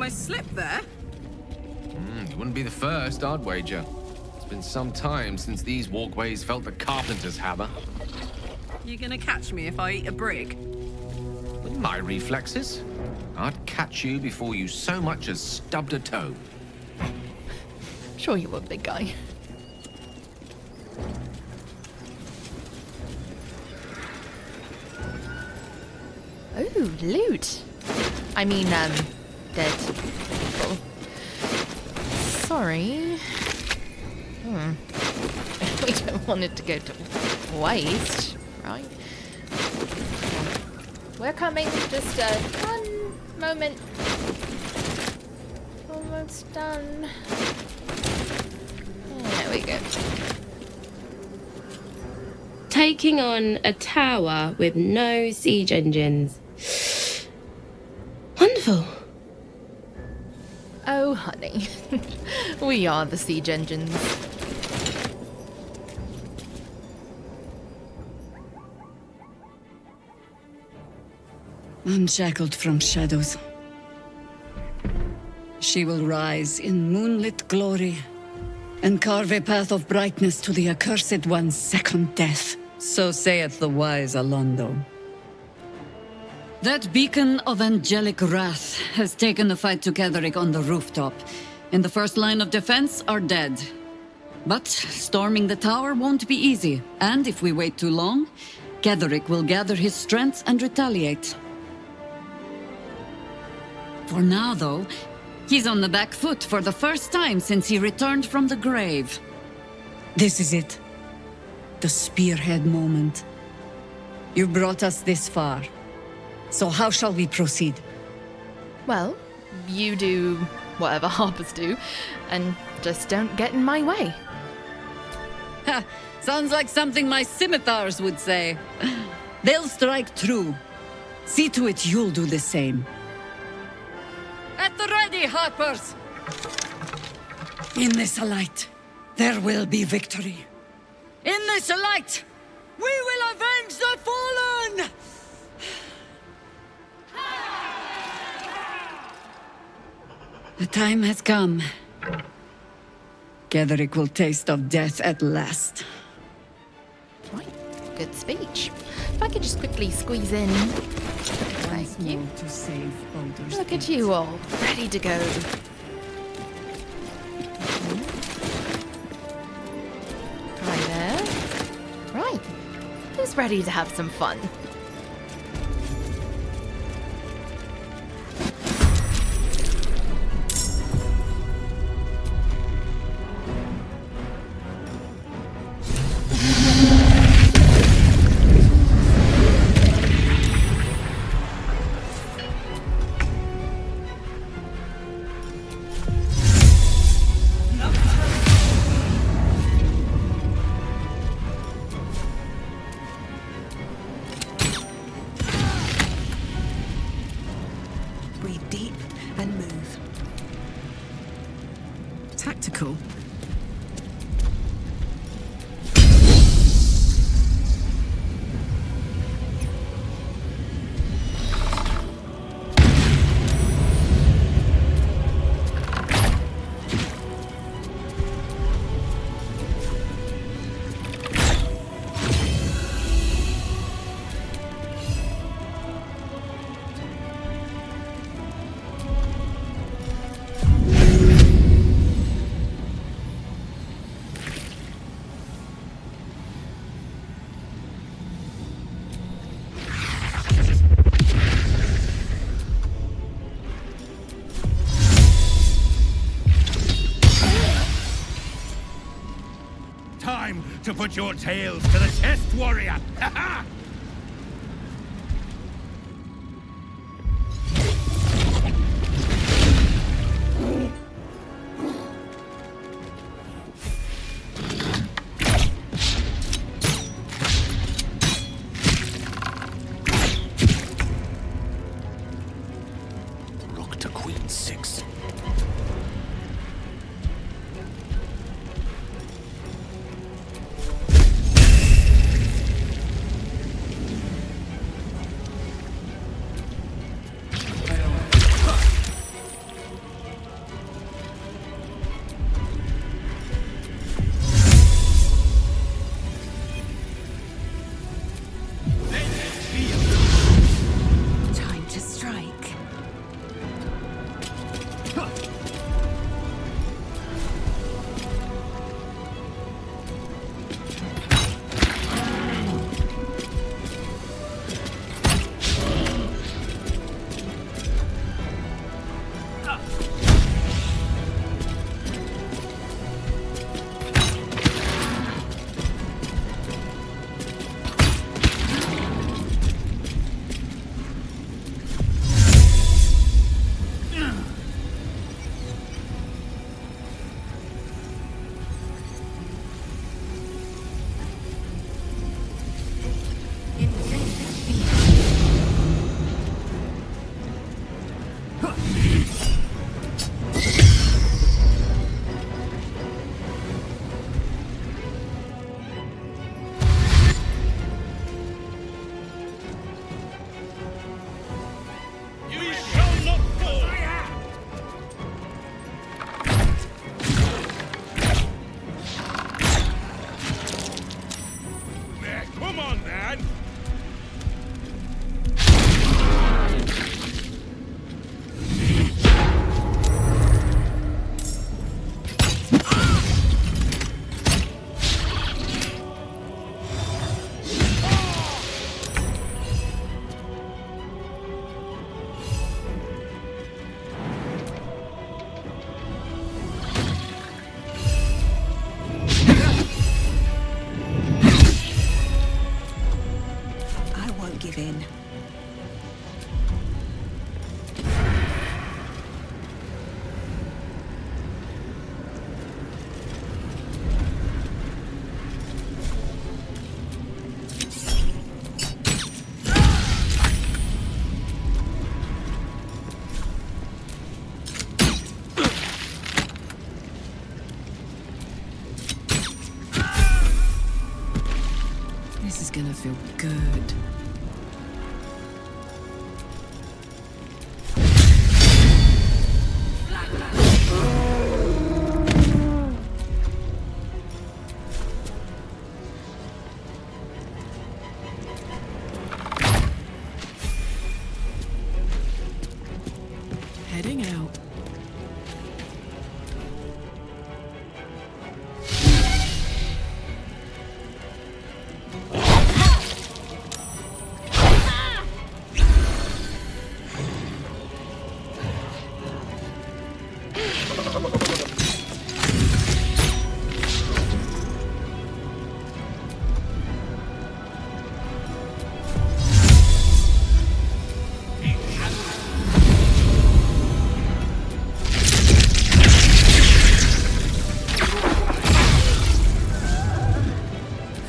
almost slipped there. You wouldn't be the first, I'd wager. It's been some time since these walkways felt the carpenter's hammer. You gonna catch me if I eat a brick? With my reflexes, I'd catch you before you so much as stubbed a toe. Sure you would, big guy. Oh, loot. I mean, dead people. Sorry. We don't want it to go to waste, right? We're coming. Just one moment. Almost done. There we go. Taking on a tower with no siege engines. Wonderful. Oh, honey. We are the siege engines. Unshackled from shadows. She will rise in moonlit glory and carve a path of brightness to the accursed one's second death. So saith the wise Alondo. That beacon of angelic wrath has taken the fight to Ketheric on the rooftop, and the first line of defense are dead. But storming the tower won't be easy, and if we wait too long, Ketheric will gather his strength and retaliate. For now, though, he's on the back foot for the first time since he returned from the grave. This is it. The spearhead moment. You brought us this far. So how shall we proceed? Well, you do whatever harpers do, and just don't get in my way. Ha! Sounds like something my scimitars would say. They'll strike true. See to it you'll do the same. At the ready, harpers! In this light, there will be victory. In this light, we will avenge the fallen! The time has come. Ketheric will taste of death at last. Right, good speech. If I could just quickly squeeze in. Thank you. To save Baldur's Look at you all, ready to go. Hi there. Right, who's ready to have some fun? Tactical. Time to put your tails to the test, warrior! Ha ha! Rook to Queen 6. man! I won't give in. This is gonna feel good. Heading out.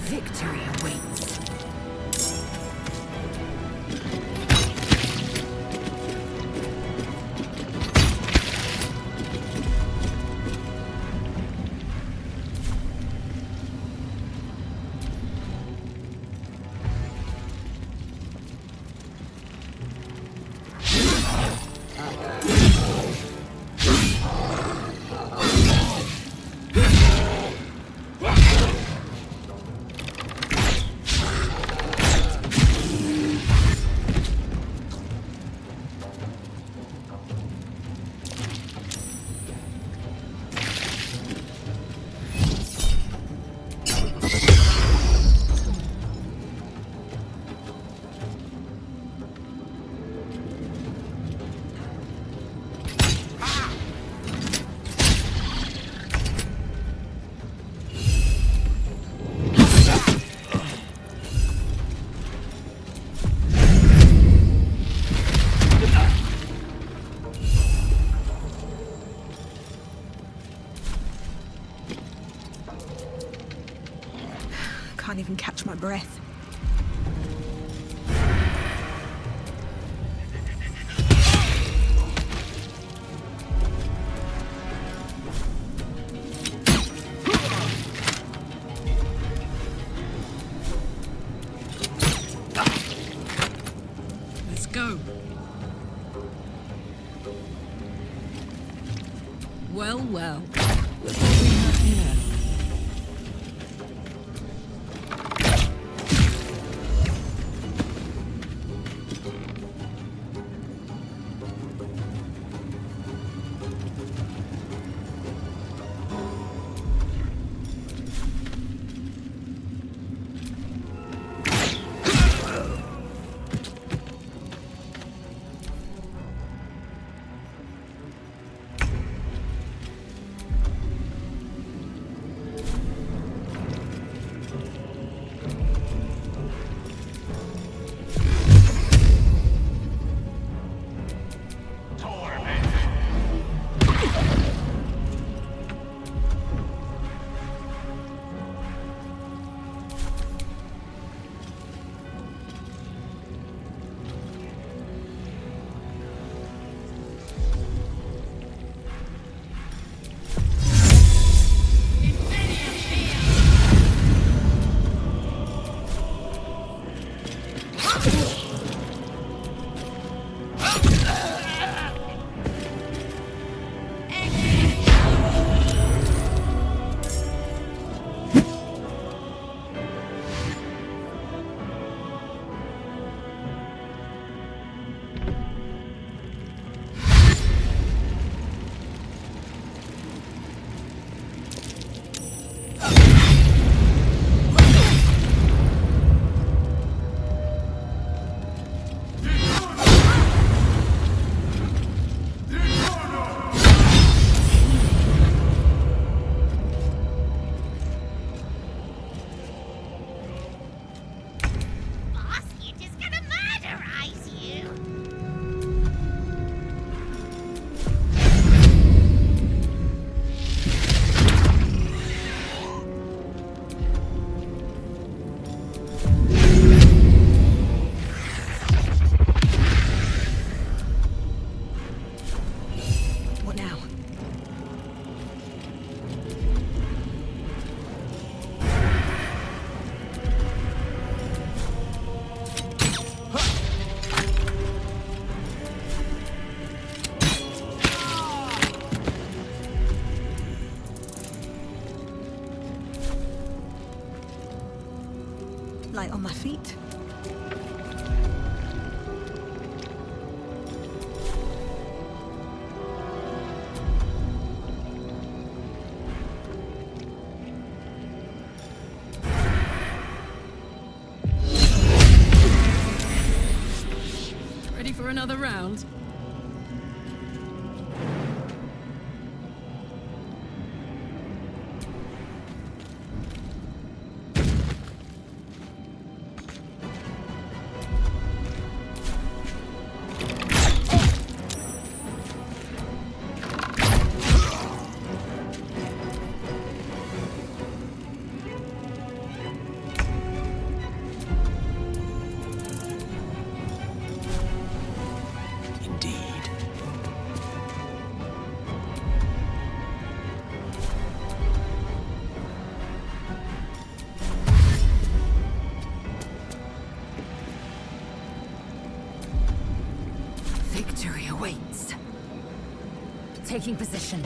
Victory awaits. Can't even catch my breath. Let's go. Well, well. What do we have here? on my feet. Ready for another round? Victory awaits. Taking position.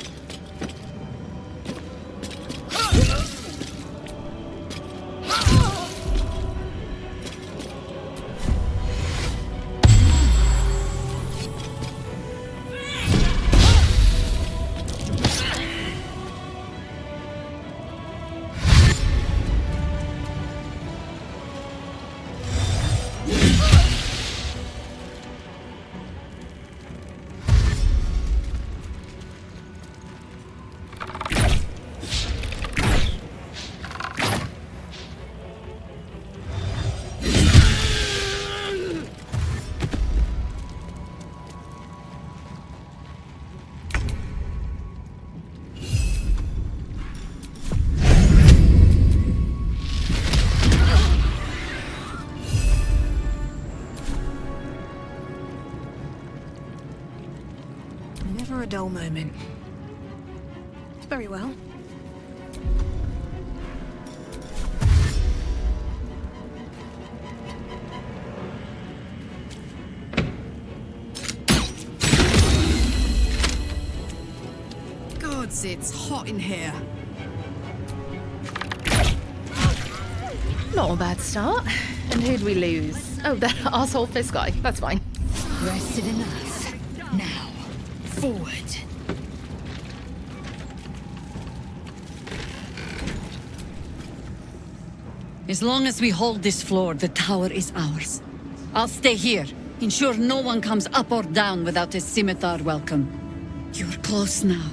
Never a dull moment. Very well. Gods, it's hot in here. Not a bad start. And who'd we lose? Oh, that arsehole fist guy. That's fine. Rested enough. Now, forward. As long as we hold this floor, the tower is ours. I'll stay here. Ensure no one comes up or down without a scimitar welcome. You're close now.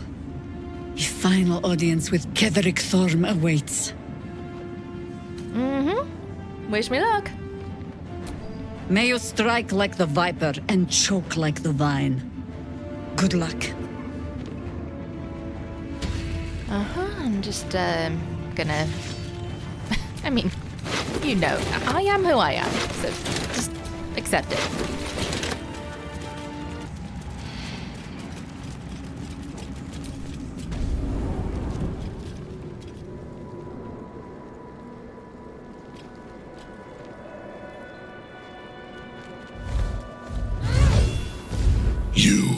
A final audience with Ketheric Thorm awaits. Wish me luck. May you strike like the viper and choke like the vine. Good luck. I'm just, gonna... I mean, you know, I am who I am, so just accept it. You.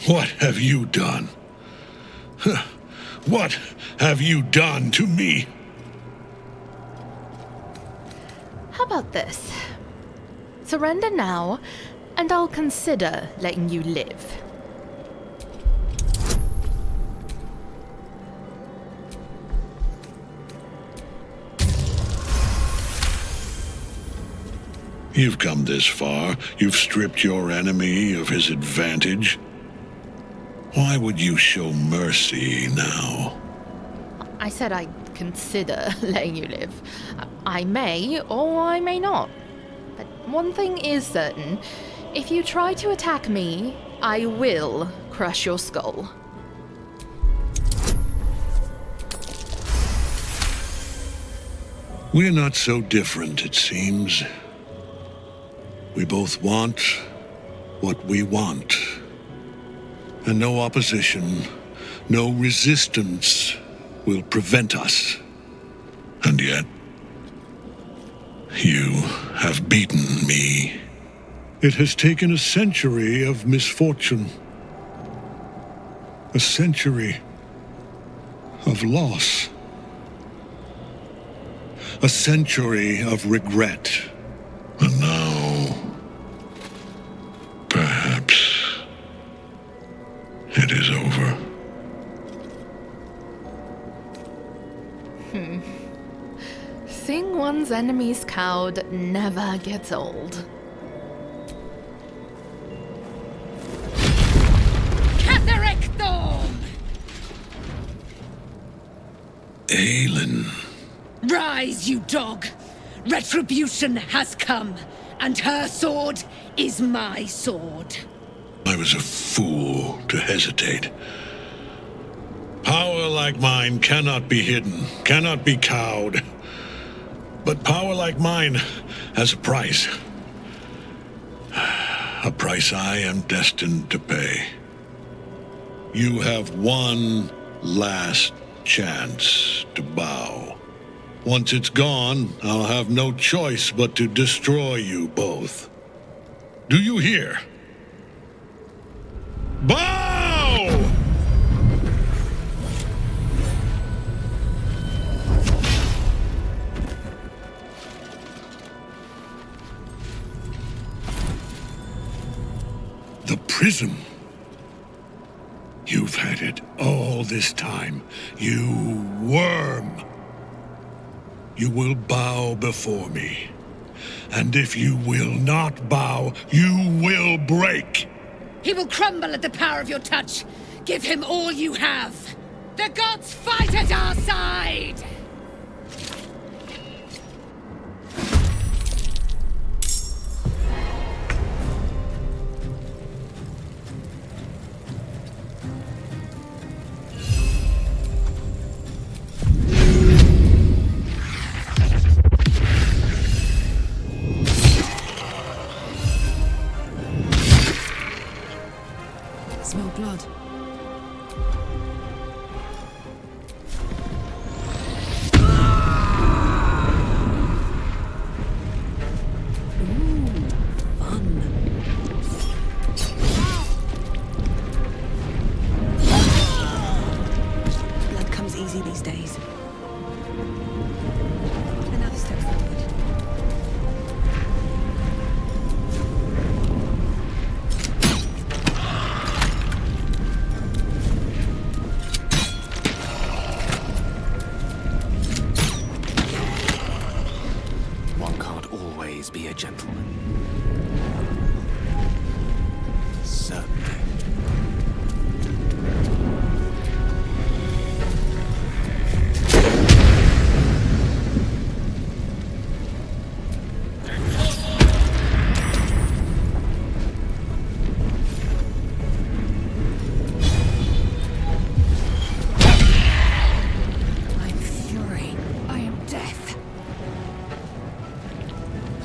What have you done? What have you done to me? How about this? Surrender now, and I'll consider letting you live. You've come this far. You've stripped your enemy of his advantage. Why would you show mercy now? I said I'd consider letting you live. I may, or I may not. But one thing is certain. If you try to attack me, I will crush your skull. We're not so different, it seems. We both want what we want. And no opposition, no resistance will prevent us. And yet, you have beaten me. It has taken a century of misfortune. A century of loss. A century of regret. And now, perhaps, it is over. Seeing one's enemies cowed never gets old. Aelin. Rise, you dog! Retribution has come, and her sword is my sword. I was a fool to hesitate. Power like mine cannot be hidden, cannot be cowed. But power like mine has a price. A price I am destined to pay. You have one last chance to bow. Once it's gone, I'll have no choice but to destroy you both. Do you hear? Bow! The prism. You've had it all this time, you worm. You will bow before me. And if you will not bow, you will break. He will crumble at the power of your touch. Give him all you have. The gods fight at our side! Smell blood. Blood comes easy these days. Another step forward. One can't always be a gentleman. Certainly. I'm fury. I am death.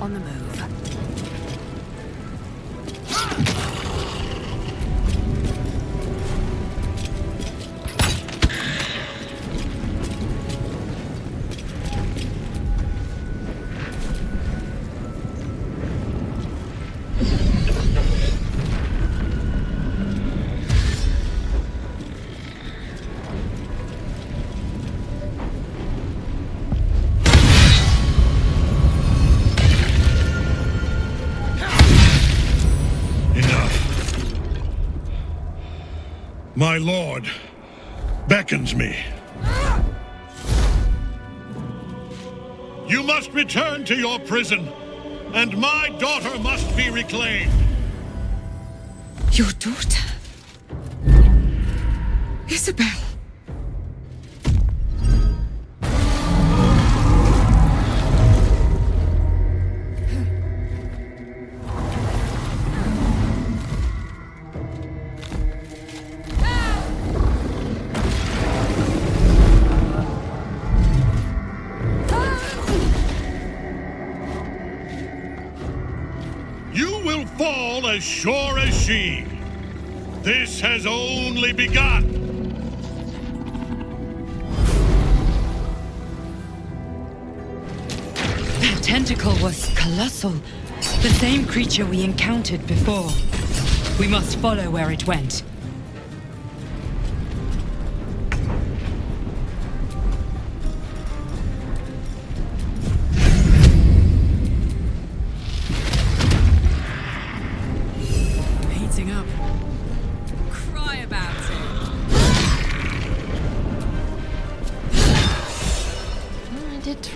On the move. Enough. My lord beckons me. You must return to your prison, and my daughter must be reclaimed. Your daughter? Isabel. You will fall as sure as she. This has only begun. That tentacle was colossal. The same creature we encountered before. We must follow where it went.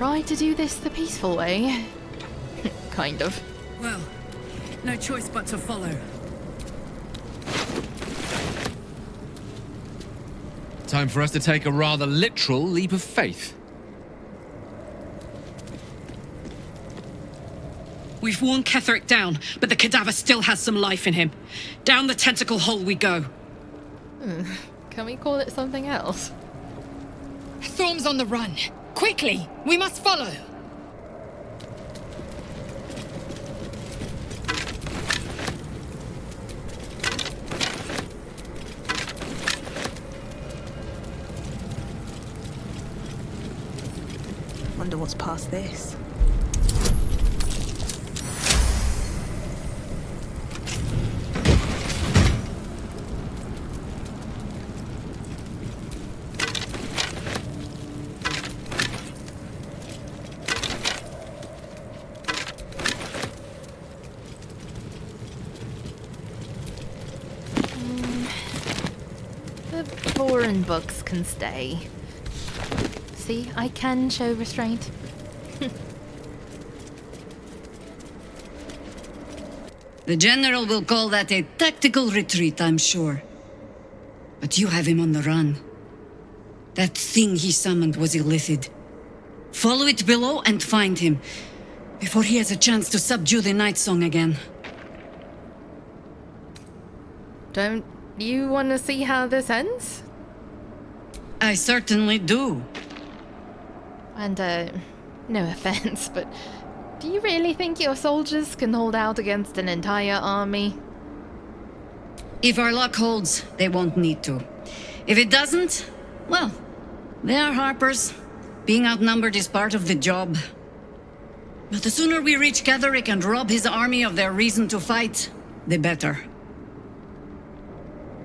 try to do this the peaceful way. Kind of. Well, no choice but to follow. Time for us to take a rather literal leap of faith. We've worn Ketheric down, but the cadaver still has some life in him. Down the tentacle hole we go. Can we call it something else? Thorm's on the run. Quickly, we must follow. Wonder what's past this. The boring books can stay. See, I can show restraint. The General will call that a tactical retreat, I'm sure. But you have him on the run. That thing he summoned was Illithid. Follow it below and find him, before he has a chance to subdue the Night Song again. Don't you want to see how this ends? I certainly do. And, no offense, but do you really think your soldiers can hold out against an entire army? If our luck holds, they won't need to. If it doesn't, well, they are Harpers. Being outnumbered is part of the job. But the sooner we reach Ketheric and rob his army of their reason to fight, the better.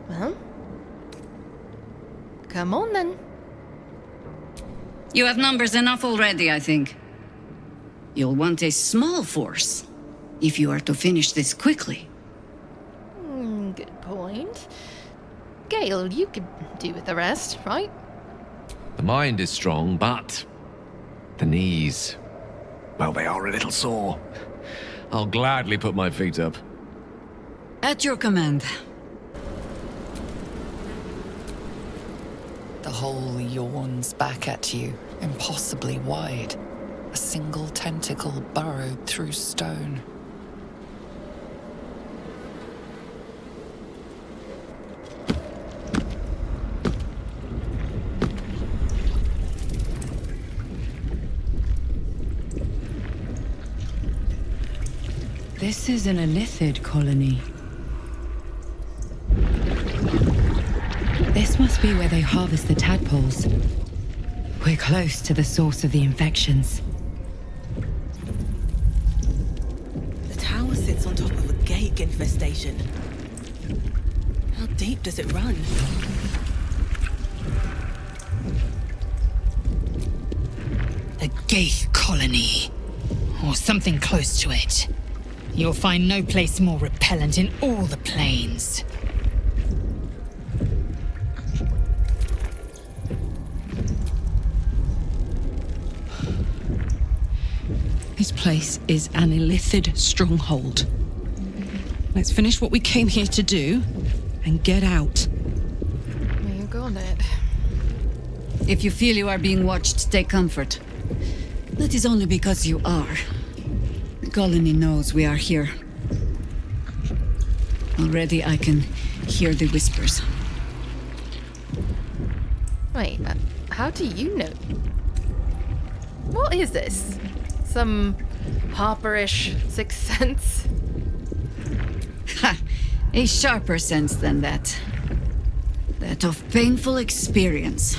Well, come on then. You have numbers enough already, I think. You'll want a small force, if you are to finish this quickly. Good point. Gale, you could do with the rest, right? The mind is strong, but the knees, well, they are a little sore. I'll gladly put my feet up. At your command. The hole yawns back at you, impossibly wide. A single tentacle burrowed through stone. This is an Illithid colony. This must be where they harvest the tadpoles. We're close to the source of the infections. The tower sits on top of a gate infestation. How deep does it run? The Gaith colony. Or something close to it. You'll find no place more repellent in all the plains. This place is an Illithid stronghold. Let's finish what we came here to do and get out. You got it. If you feel you are being watched, take comfort. That is only because you are. The colony knows we are here. Already I can hear the whispers. Wait, how do you know? What is this? Some Harperish sixth sense? Ha! A sharper sense than that. That of painful experience.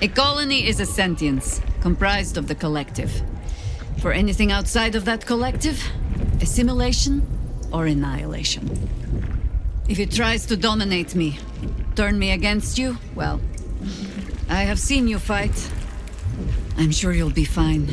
A colony is a sentience, comprised of the collective. For anything outside of that collective, assimilation or annihilation. If it tries to dominate me, turn me against you, well, I have seen you fight. I'm sure you'll be fine.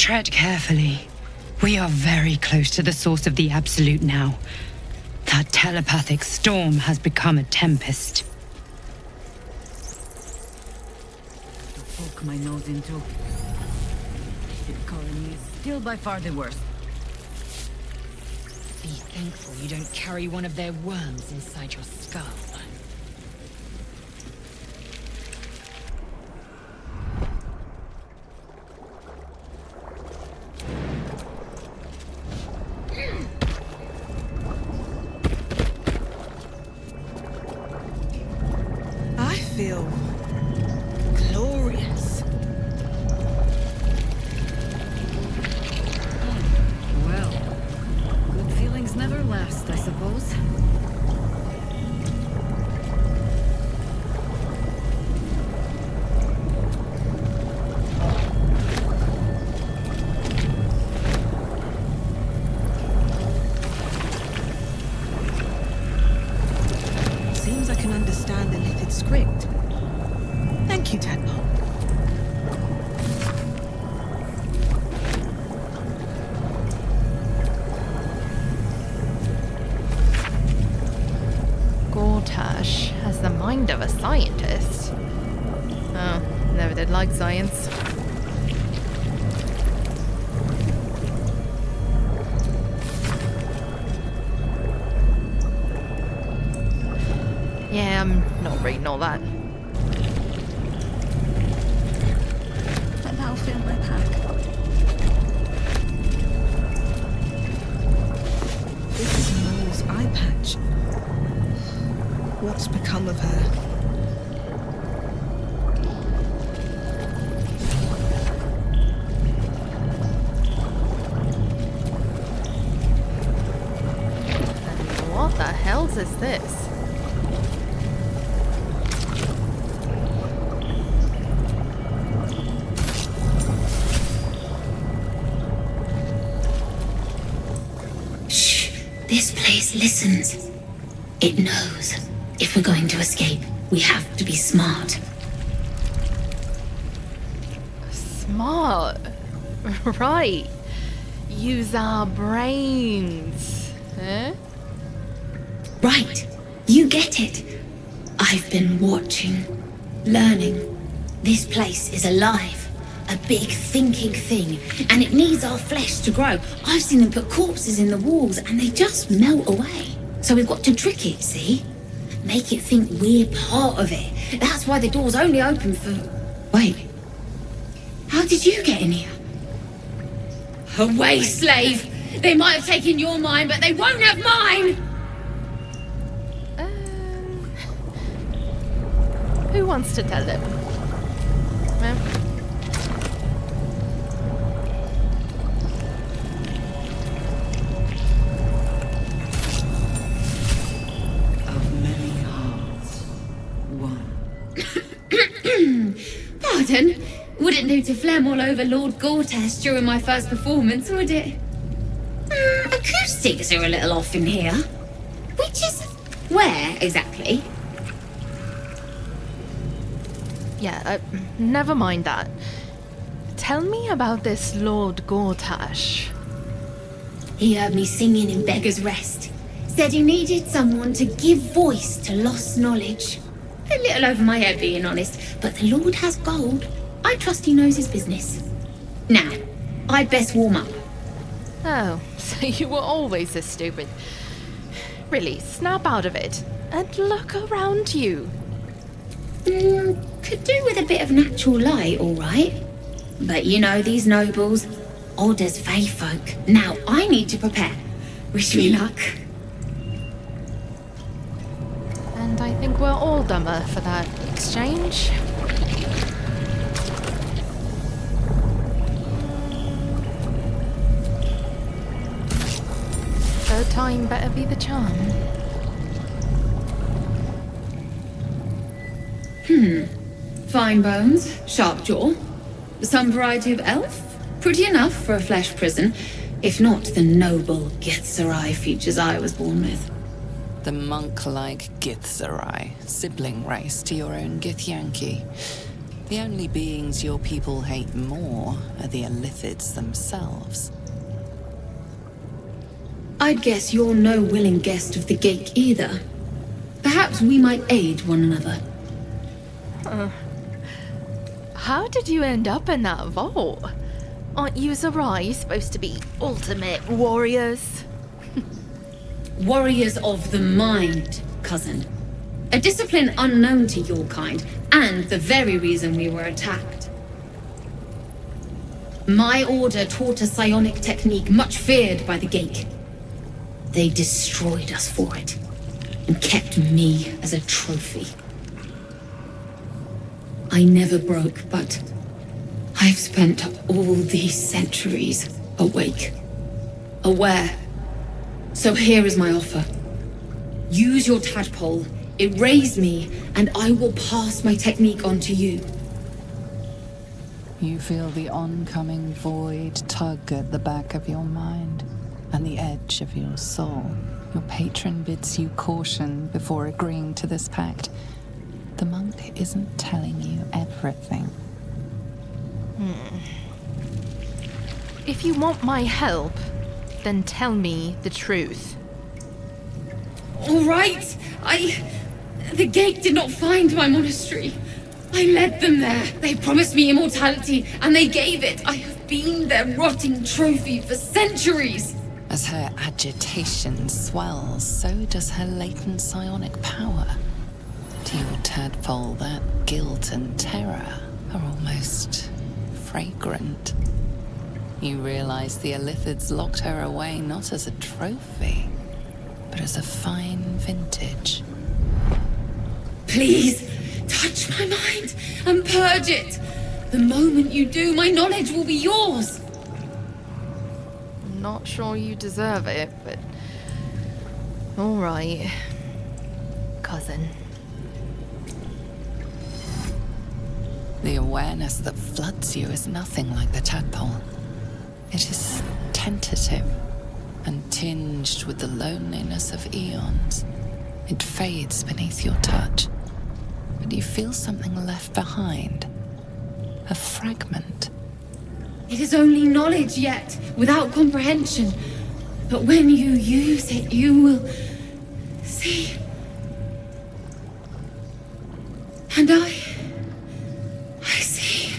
Tread carefully. We are very close to the source of the Absolute now. That telepathic storm has become a tempest. To poke my nose into. The colony is still by far the worst. Be thankful you don't carry one of their worms inside your skull. I feel glorious. Well, good feelings never last, I suppose. Seems I can understand the Illithid script. Thank you, Tadpole. Gortash has the mind of a scientist. Oh, never did like science. Yeah, I'm not reading all that. But that'll fill my pack. This is Mole's eye patch. What's become of her? And what the hell is this? Shh. This place listens. It knows. If we're going to escape, we have to be smart. Smart. Right. Use our brains. Huh? Right. You get it. I've been watching, learning. This place is alive. A big thinking thing. And it needs our flesh to grow. I've seen them put corpses in the walls and they just melt away. So we've got to trick it, see? Make it think we're part of it. That's why the door's only open for... Wait. How did you get in here? Away, slave! They might have taken your mind, but they won't have mine! Who wants to tell them? Of many hearts, one. Pardon? Wouldn't do to phlegm all over Lord Gortash during my first performance, would it? Acoustics are a little off in here. Which is... where, exactly? Yeah, never mind that. Tell me about this Lord Gortash. He heard me singing in Beggar's Rest. Said he needed someone to give voice to lost knowledge. A little over my head, being honest, but the Lord has gold. I trust he knows his business. Now, I'd best warm up. Oh, so you were always this stupid. Really, snap out of it and look around you. Could do with a bit of natural light, all right. But you know these nobles, odd as fae folk. Now I need to prepare. Wish me luck. And I think we're all dumber for that exchange. Third time better be the charm. Fine bones, sharp jaw. Some variety of elf. Pretty enough for a flesh prison. If not the noble Githzerai features I was born with. The monk-like Githzerai, sibling race to your own Githyanki. The only beings your people hate more are the Illithids themselves. I'd guess you're no willing guest of the Gate either. Perhaps we might aid one another. How did you end up in that vault? Aren't you Zerai supposed to be ultimate warriors? Warriors of the mind, cousin. A discipline unknown to your kind, and the very reason we were attacked. My order taught a psionic technique much feared by the Gate. They destroyed us for it, and kept me as a trophy. I never broke, but I've spent all these centuries awake, aware. So here is my offer. Use your tadpole, erase me, and I will pass my technique on to you. You feel the oncoming void tug at the back of your mind and the edge of your soul. Your patron bids you caution before agreeing to this pact. The monk isn't telling you everything. If you want my help, then tell me the truth. All right, The Gate did not find my monastery. I led them there. They promised me immortality, and they gave it. I have been their rotting trophy for centuries. As her agitation swells, so does her latent psionic power. To your tadpole, that guilt and terror are almost fragrant. You realize the Illithids locked her away not as a trophy, but as a fine vintage. Please, touch my mind and purge it. The moment you do, my knowledge will be yours. I'm not sure you deserve it, but... all right, cousin. The awareness that floods you is nothing like the tadpole. It is tentative and tinged with the loneliness of eons. It fades beneath your touch, but you feel something left behind. A fragment. It is only knowledge yet, without comprehension. But when you use it, you will see. And I see.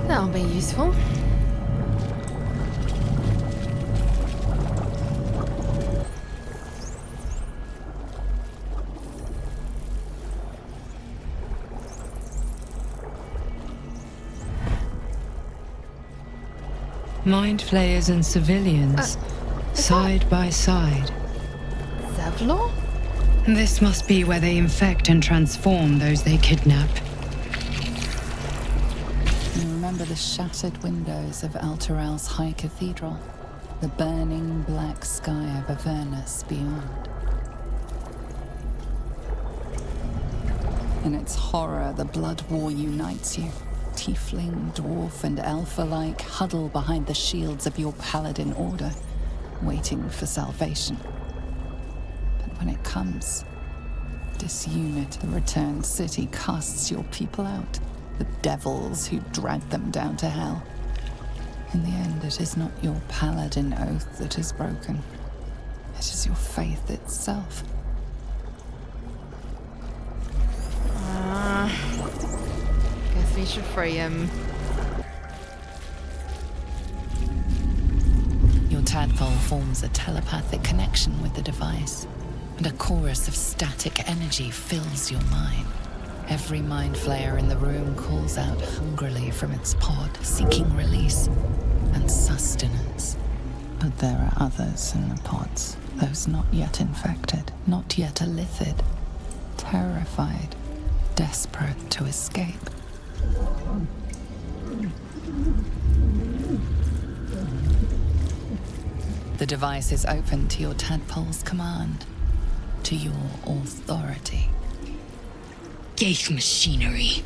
That'll be useful. Mind flayers and civilians, side by side. Zevlor? This must be where they infect and transform those they kidnap. You remember the shattered windows of Elturel's high cathedral, the burning black sky of Avernus beyond. In its horror, the blood war unites you. Tiefling, dwarf, and elf alike huddle behind the shields of your paladin order, waiting for salvation. But when it comes, disunit, the returned city casts your people out, the devils who dragged them down to hell. In the end, it is not your paladin oath that is broken. It is your faith itself. Guess we should free him. Your tadpole forms a telepathic connection with the device, and a chorus of static energy fills your mind. Every mind flayer in the room calls out hungrily from its pod, seeking release and sustenance. But there are others in the pods, those not yet infected, not yet Illithid, terrified, desperate to escape. The device is open to your tadpole's command, to your authority. Ghaik machinery.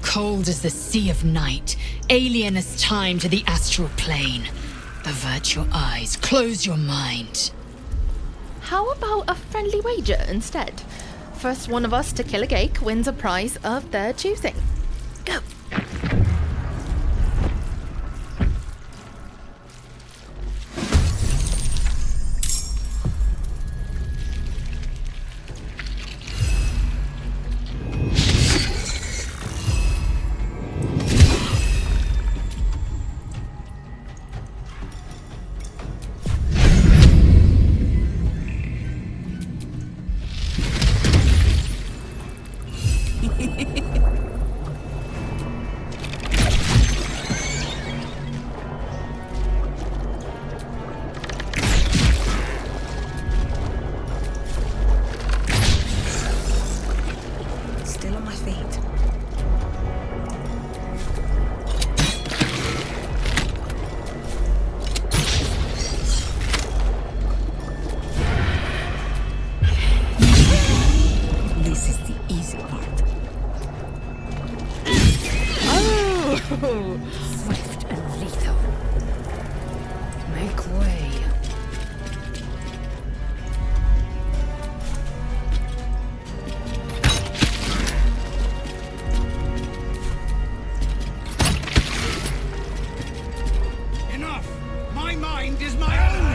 Cold as the sea of night, alien as time to the astral plane. Avert your eyes, close your mind. How about a friendly wager instead? First one of us to kill a geik wins a prize of their choosing. Go! Still on my feet. This is the easy part. Oh! Swift and lethal. Make way. Enough! My mind is my own!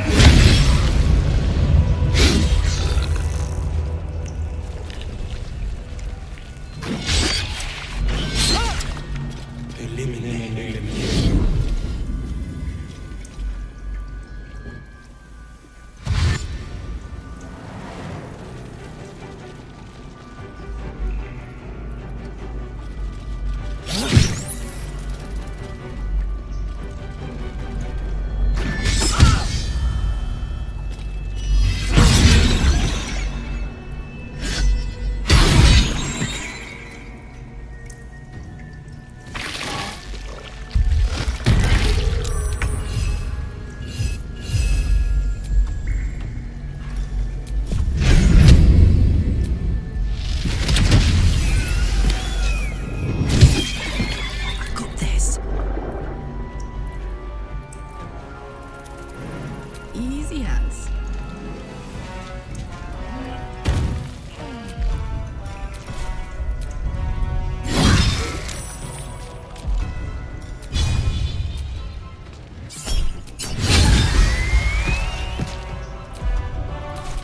Got this. Easy as.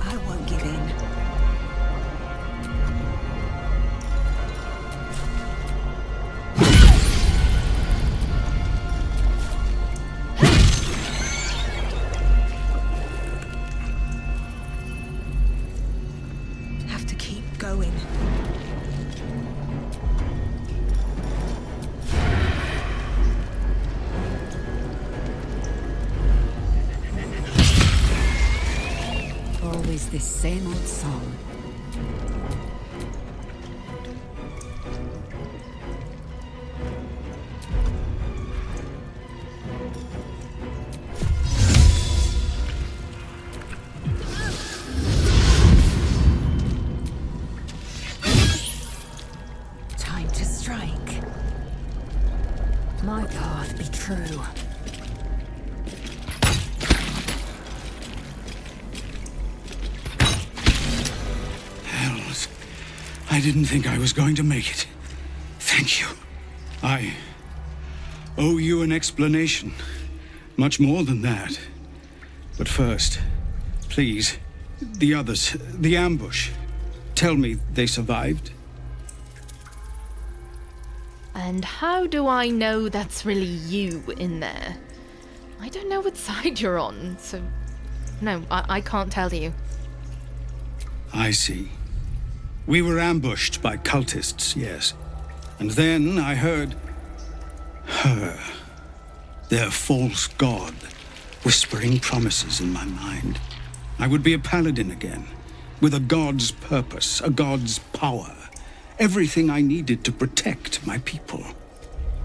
I won't give in. Have to keep going. Always this same old song. Time to strike. My path be true. Hells. I didn't think I was going to make it. Thank you. I owe you an explanation. Much more than that. But first, please, the others, the ambush. Tell me they survived. And how do I know that's really you in there? I don't know what side you're on, so... No, I can't tell you. I see. We were ambushed by cultists, yes. And then I heard... her. Their false god, whispering promises in my mind. I would be a paladin again, with a god's purpose, a god's power. Everything I needed to protect my people.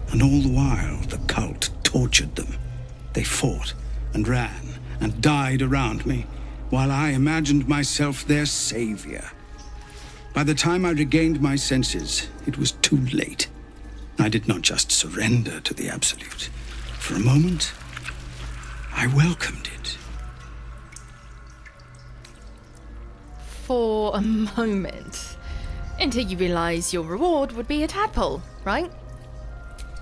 And all the while, the cult tortured them. They fought and ran and died around me, while I imagined myself their savior. By the time I regained my senses, it was too late. I did not just surrender to the Absolute. For a moment, I welcomed it. For a moment. Until you realize your reward would be a tadpole, right?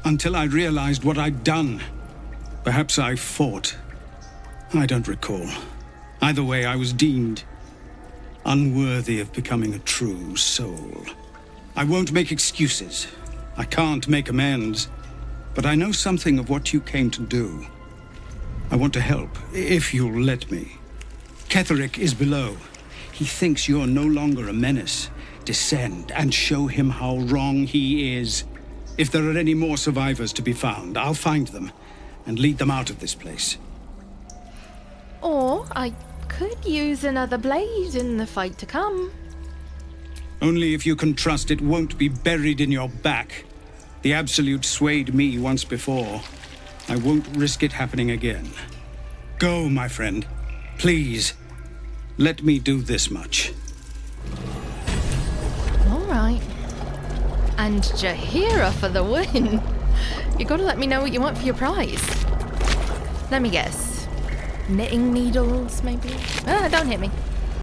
Until I realized what I'd done. Perhaps I fought. I don't recall. Either way, I was deemed unworthy of becoming a true soul. I won't make excuses. I can't make amends. But I know something of what you came to do. I want to help, if you'll let me. Ketheric is below. He thinks you're no longer a menace. Descend and show him how wrong he is. If there are any more survivors to be found, I'll find them and lead them out of this place. Or I could use another blade in the fight to come. Only if you can trust it won't be buried in your back. The Absolute swayed me once before. I won't risk it happening again. Go, my friend. Please. Let me do this much. All right. And Jaheira for the win. You gotta let me know what you want for your prize. Let me guess. Knitting needles, maybe? Don't hit me.